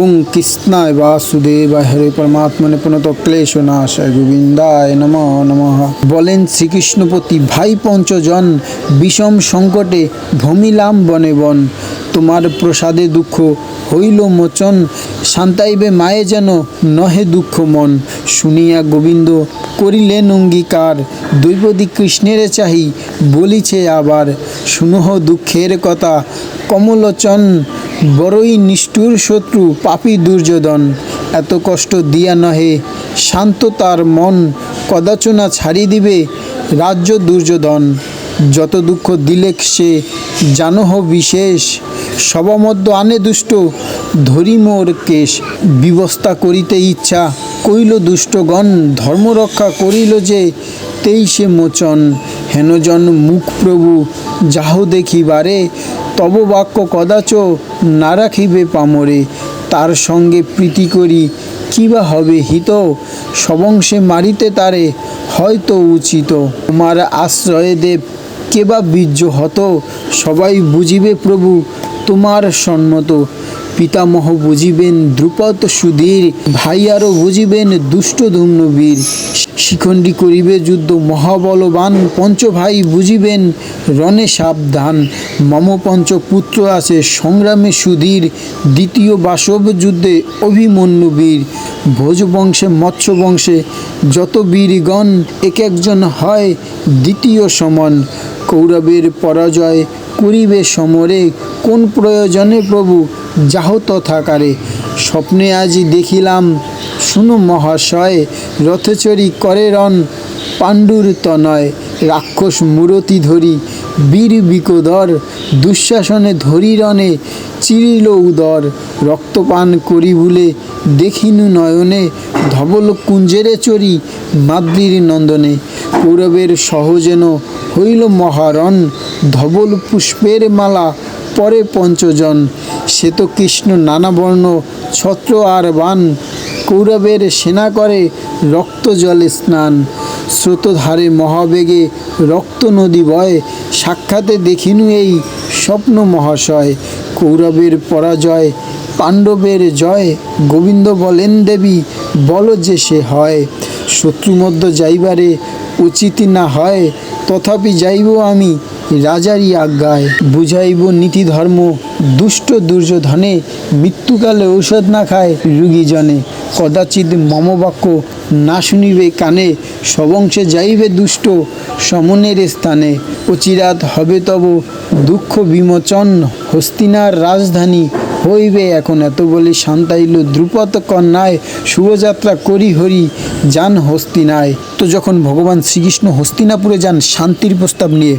ওং কৃষ্ণায় বাসুদেবায় হরে পরমাত্মনে প্রণত ক্লেশনাশায় গোবিন্দায় নমঃ নমঃ। বলেন শ্রীকৃষ্ণপতি ভাই পঞ্চজন, বিষম সংকটে ভ্রমিলাম বনে বন। তোমার প্রসাদে দুঃখ হইল মোচন, শান্তাইবে মায়ে যেন নহে দুঃখ মন। শুনিয়া গোবিন্দ করিলেন অঙ্গীকার, দৈবদী কৃষ্ণের চাহি বলিছে আবার। শুনহ দুঃখের কথা কমলোচন, বড়ই নিষ্ঠুর শত্রু পাপী দুর্যোধন। এত কষ্ট দিয়া নহে শান্ত তার মন, কদাচনা ছাড়ি দিবে রাজ্য দুর্যোধন। যত দুঃখ দিলে সে জানহ বিশেষ, সবমধ্য আনে দুষ্ট ধরি মোর কেশ। বিবস্তা করিতে ইচ্ছা কইল দুষ্টগণ, ধর্ম রক্ষা করিল যে তেইশে মোচন। হেনজন মুখ প্রভু যাহ দেখিবারে, তব বাক্য কদাচ না রাখিবে পামরে। তার সঙ্গে প্রীতি করি কিবা হবে হিত, সবংশে মারিতে তারে হয়তো উচিত। তোমার আশ্রয়ে দেব কেবা বীর্য হত, সবাই বুঝিবে প্রভু তোমার সন্মত। পিতামহ বুঝিবেন দ্রুপদ সুধীর, ভাইয়ারও বুঝিবেন দুষ্ট ধুম্নবীর। শিখণ্ডী করিবে যুদ্ধ মহাবলবান, পঞ্চভাই বুঝিবেন রণে সাবধান। মম পঞ্চপুত্র আছে সংগ্রামে সুধীর, দ্বিতীয় বাসব যুদ্ধে অভিমন্যু বীর। ভোজ বংশে মৎস্য বংশে যত বীরগণ, এক একজন হয় দ্বিতীয় সমান। কৌরবের পরাজয় করিবে সমরে, কোন প্রয়োজনে প্রভু যাহ তথাকারে। স্বপ্নে আজি দেখিলাম শুনো মহাশয়, রথচরি করে রণ পাণ্ডুর তনয়। রাক্ষস মূরতি ধরি বীর বিকোদর, দুঃশাসনে ধরি রণে চিরিল উদর। রক্তপান করি ভুলে দেখিনু নয়নে, ধবল কুঞ্জেরে চরি মাদ্রির নন্দনে। কৌরবের সহজেন হইল মহারণ, ধবল পুষ্পের মালা পরে পঞ্চজন। সে তো কৃষ্ণ নানা বর্ণ ছত্র আর বান, কৌরবের সেনা করে রক্ত জলে স্নান। স্রোতধারে মহাবেগে রক্ত নদী বয়, সাক্ষাতে দেখিনু এই স্বপ্ন মহাশয়। কৌরবের পরাজয় পাণ্ডবের জয়, গোবিন্দ বলেন দেবী বল যে সে হয়। শত্রুমধ্য যাইবারে উচিত না হয়, তথাপি যাইব আমি রাজারই আজ্ঞায়। বুঝাইব নীতি ধর্ম দুষ্ট দুর্যোধনে, মৃত্যুকালে ঔষধ না খায় রোগী জনে। কদাচিৎ মম বাক্য না শুনিবে কানে, সবংশে যাইবে দুষ্ট সমনের স্থানে। অচিরাত হবে তব দুঃখ বিমোচন, হস্তিনার রাজধানী হইবে এখন। এত বলে শান্তাইল দ্রুপদ কন্যায়, শুভযাত্রা করি হরি যান হস্তিনায়। তো যখন ভগবান শ্রীকৃষ্ণ হস্তিনাপুরে যান শান্তির প্রস্তাব নিয়ে,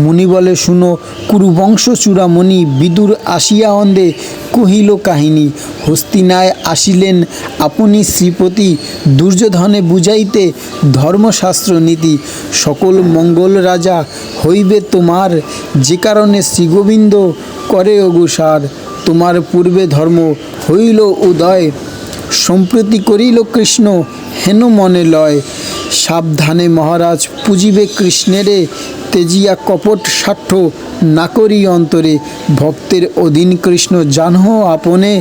মুনি বলে শুনো কুরুবংশ চূড়ামণি, বিদুর আসিয়া অন্দে কহিল কাহিনী। হস্তিনায় আসিলেন আপনি শ্রীপতি, দুর্যোধনে বুঝাইতে ধর্মশাস্ত্র নীতি। সকল মঙ্গল রাজা হইবে তোমার, যে কারণে শ্রীগোবিন্দ করে অগুসার। তোমার পূর্বে ধর্ম হইল উদয়, সম্প্রতি করিল কৃষ্ণ হেন মনে লয়। সাবধানে মহারাজ পুজিবে কৃষ্ণেরে, তেজিয়া কপট স্বার্থ না করি অন্তরে। ভক্তের অধীন কৃষ্ণ জানহ আপনে,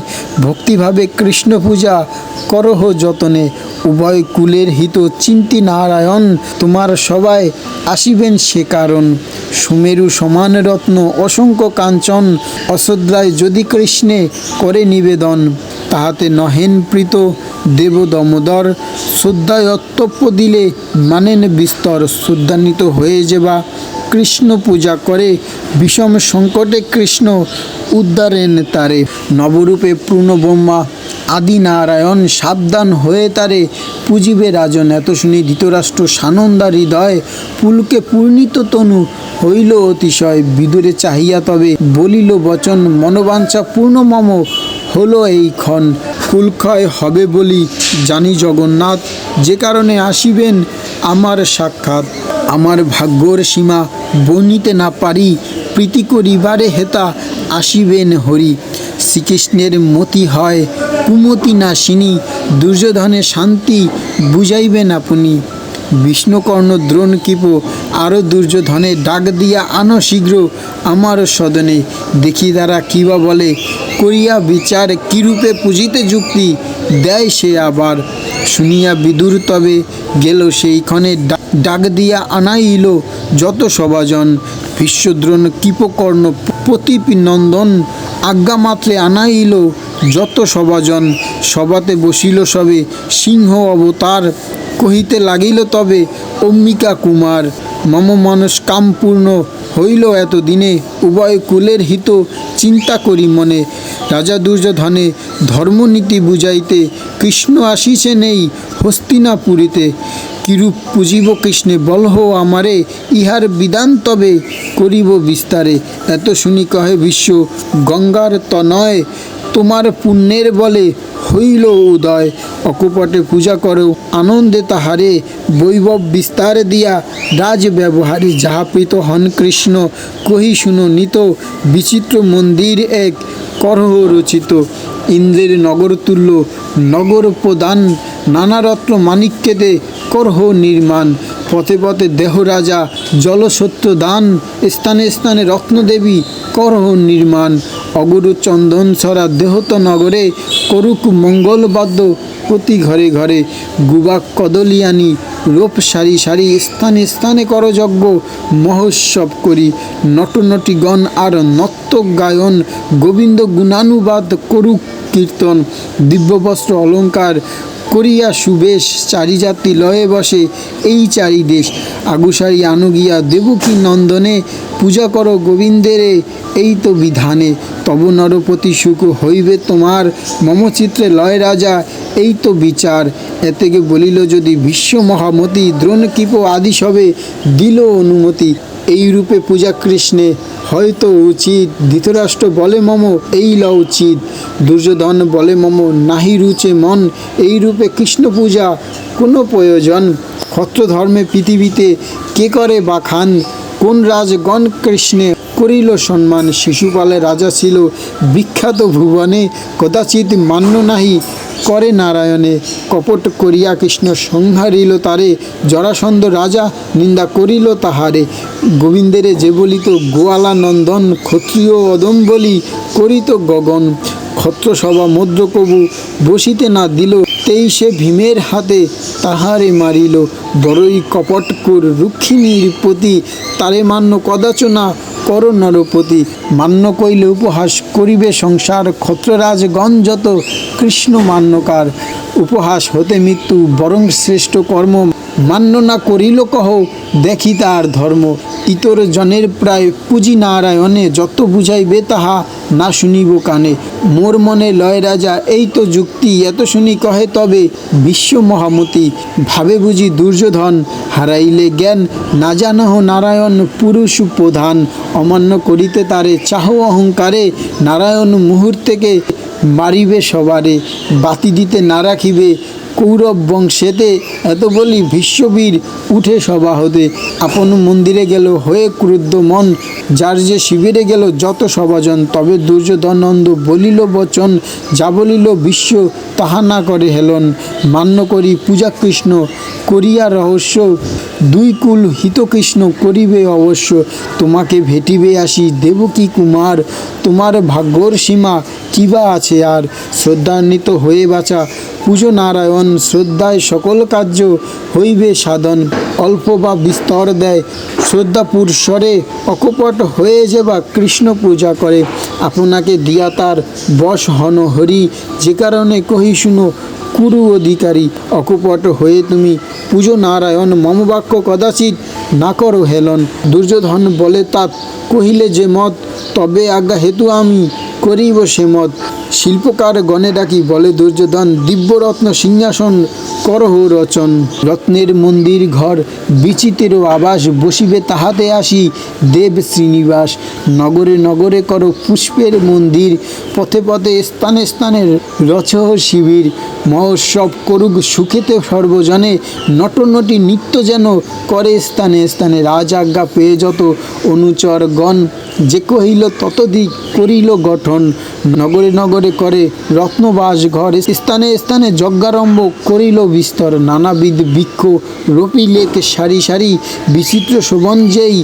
ভক্তিভাবে কৃষ্ণ পূজা করহ যতনে। উভয় কুলের হিত চিন্তি নারায়ণ, তোমার সবাই আসিবেন সে কারণ। সুমেরু সমান রত্ন অসংখ্য কাঞ্চন, অশ্রদ্ধায় যদি কৃষ্ণে করে নিবেদন। তাহাতে নহেন প্রীত দেব দমোদর, শ্রদ্ধায় অত্যপ্য দিলে মানেন বিস্তর। শ্রদ্ধান্বিত হয়ে যেবা কৃষ্ণ পূজা করে, বিষম সংকটে কৃষ্ণ উদ্ধারেন তারে। নবরূপে পূর্ণ ব্রহ্মা আদি নারায়ণ, সাবধান হয়ে তারে পুজিবে রাজন। এত শুনি ধৃতরাষ্ট্র সানন্দা হৃদয়, পুলকে পূর্ণিত তনু হইল অতিশয়। বিদুরে চাহিয়া তবে বলিল বচন, মনোবাঞ্ছা পূর্ণ মম হলো এইক্ষণ। কুলক্ষয় হবে বলি জানি জগন্নাথ, যে কারণে আসিবেন আমার সাক্ষাৎ। আমার ভাগ্যর সীমা বর্ণিতে না পারি, প্রীতি করিবারে হেতা আসিবেন হরি। শ্রীকৃষ্ণের মতি হয় কুমতি নাশিনী, দুর্যোধনে শান্তি বুঝাইবেন আপনি। বিষ্ণুকর্ণ দ্রোণ কৃপ আরও দুর্যোধনে ডাক দিয়া আনো শীঘ্র আমার সদনে, দেখি তারা কিবা বলে করিয়া বিচার, কিরূপে পুজিতে যুক্তি দেয় সে আবার। শুনিয়া বিদুর তবে গেল সেইক্ষণে ডাক দিয়া আনাইল যত সভাজন, ভীষ্মদ্রোণ কৃপকর্ণ প্রতীপ নন্দন, আজ্ঞামাত্রে আনাইল যত সভাজন। সভাতে বসিল সবে সিংহ অবতার, কহিতে লাগিল তবে অম্বিকা কুমার, মম মানস কামপূর্ণ হইল এতদিনে, উভয় কুলের হিত চিন্তা করি মনে। রাজা দুর্যোধনে ধর্মনীতি বুঝাইতে, কৃষ্ণ আসিছে নেই হস্তিনাপুরীতে, কিরূপ পুজিব কৃষ্ণে বলহ আমারে, ইহার বিধান তবে করিব বিস্তারে। এত শুনি কহে ভীষ্ম গঙ্গার তনয়, তোমার পুণ্যের বলে হইল উদয়, অকপটে পূজা করো আনন্দে তাহারে, বৈভব বিস্তার দিয়া রাজ ব্যবহারে। যাহা প্রীত হন কৃষ্ণ কহি শুনো নিত, বিচিত্র মন্দির এক করহ রচিত, ইন্দ্রের নগর তুল্য নগর প্রদান, নানা রত্ন মাণিক্যেতে করহ নির্মাণ, পথে পথে দেহ রাজা জলসত্য দান, স্থানে স্থানে রত্নদেবী করহ নির্মাণ, অগুরু চন্দন ছড়া দেহত নগরে, করুক মঙ্গলবাদ্য প্রতি ঘরে ঘরে, গুবাক কদলিয়ানি রূপ সারি সারি, স্থানে স্থানে কর যজ্ঞ মহোৎসব করি, নটনটীগণ আর নর্ত গায়ন, গোবিন্দ গুণানুবাদ করুক কীর্তন, দিব্যবস্ত্র অলঙ্কার করিয়া সুবেশ, চারি জাতি লয়ে বসে এই চারি দেশ, আগুসারি আনুগিয়া দেবকী নন্দনে, পূজা করো গোবিন্দেরে এই তো বিধানে, তব নরপতি সুখ হইবে তোমার, মম চিত্রে লয় রাজা এই তো বিচার। এতেকে বলিল যদি ভীষ্ম মহামতি, দ্রোণ কৃপ আদি সবে দিল অনুমতি, এই রূপে পূজা কৃষ্ণে হয়তো উচিত, ধৃতরাষ্ট্র বলে মম এই ল উচিত, দুর্যোধন বলে মম নাহি রুচে মন, এই রূপে কৃষ্ণ পূজা কোনো প্রয়োজন, ক্ষত্রধর্মে পৃথিবীতে কে করে বাখান, কোন রাজগণ কৃষ্ণে করিল সম্মান, শিশুপালে রাজা ছিল বিখ্যাত ভুবনে, কদাচিৎ মান্য নাহি করে নারায়ণে, কপট করিয়া কৃষ্ণ সংহারিল তারে, জরাসন্ধ রাজা নিন্দা করিল তাহারে, গোবিন্দেরে যে বলিত গোয়ালা নন্দন, ক্ষত্রিয় অদম্বলি করিত গগন, ক্ষত্রসভা মদ্রকবু বসিতে না দিল, তেই সে ভীমের হাতে তাহারে মারিল, বড়ই কপটকুর রুক্মিণীর প্রতি, তারে মান্য কদাচনা কর নরপতি, মান্য কইলে উপহাস করিবে সংসার, ক্ষত্ররাজগণ যত কৃষ্ণ মান্যকার, উপহাস হতে মৃত্যু বরং শ্রেষ্ঠ কর্ম, মান্য না করিল কহ দেখি তার ধর্ম, ইতর জনের প্রায় পুঁজি নারায়ণে, যত বুঝাইবে তাহা না শুনিব কানে, মোর মনে লয় রাজা এই তো যুক্তি, এত শুনি কহে তবে বিশ্ব মহামতি, ভাবে বুঝি দুর্যোধন হারাইলে জ্ঞান, না জানহ নারায়ণ পুরুষ প্রধান, অমান্য করিতে তারে চাহ অহংকারে, নারায়ণ মুহূর্তেকে মারিবে সবারে, বাতি দিতে না রাখিবে কৌরব বংশেতে, এত বলি ভীষ্মবীর উঠে সভা হতে, আপন মন্দিরে গেল হয়ে ক্রুদ্ধ মন, যার যে শিবিরে গেল যত সভাজন, তবে দুর্যোধন নন্দ বলিল বচন, যা বলিল বিশ্ব তাহা না করে হেলন, মান্য করি পূজা কৃষ্ণ করিয়া রহস্য, দুই কুল হিত কৃষ্ণ করিবে অবশ্য, তোমাকে ভেটিবে আসি দেবকী কুমার, তোমার ভাগ্যর সীমা কিবা আছে আর, শ্রদ্ধান্বিত হয়ে বাঁচা পুজো নারায়ণ, শ্রদ্ধায় সকল কার্য হইবে সাধন, অল্প বা বিস্তর দেয় শ্রদ্ধাপুর স্বরে, অকপট হয়ে যে বা কৃষ্ণ পূজা করে, আপনাকে দিয়া তার বশ হন হরি, যে কারণে কহি শুনো কুরু অধিকারী, অকপট হয়ে তুমি পুজো নারায়ণ, মম বাক্য কদাচিৎ না করো হেলন, দুর্যোধন বলে তাত কহিলে যে মত, তবে আজ্ঞা হেতু আমি করিব সে মত, শিল্পকার গণে ডাকি বলে দুর্যোধন, দিব্যরত্ন সিংহাসন করহ রচন, রত্নের মন্দির ঘর বিচিত্র আবাস, বসিবে তাহাতে আসি দেব শ্রীনিবাস, নগরে নগরে করো পুষ্পের মন্দির, পথে পথে স্থানে স্থানে রচহ শিবির, মহোৎসব করুক সুখেতে সর্বজনে, নটনটি নৃত্য যেন করে স্থানে স্থানে। রাজআজ্ঞা পেয়ে যত অনুচরগণ, যে কহিল ততোধিক করিল গঠন। নগরে নগরে করে রত্নবাস ঘর, স্থানে স্থানে যজ্ঞারম্ভ করিল বিস্তর। নানাবিধ বৃক্ষ রোপিলেক সারি সারি, বিচিত্র শোভন যেই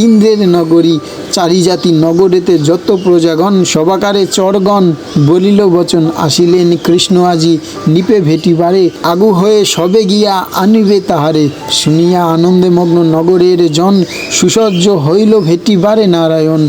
ইন্দ্রের নগরী। চারি জাতি নগরেতে যত প্রজাগণ, সবাকারে চরগণ বলিল বচন। আসিলেন কৃষ্ণ আজি নিপে ভেটিবারে, আগু হয়ে সবে গিয়া আনিবে তাহারে। শুনিয়া আনন্দে মগ্ন নগরের জন, সুসজ্জ হইল ভেটিবারে নারায়ণ।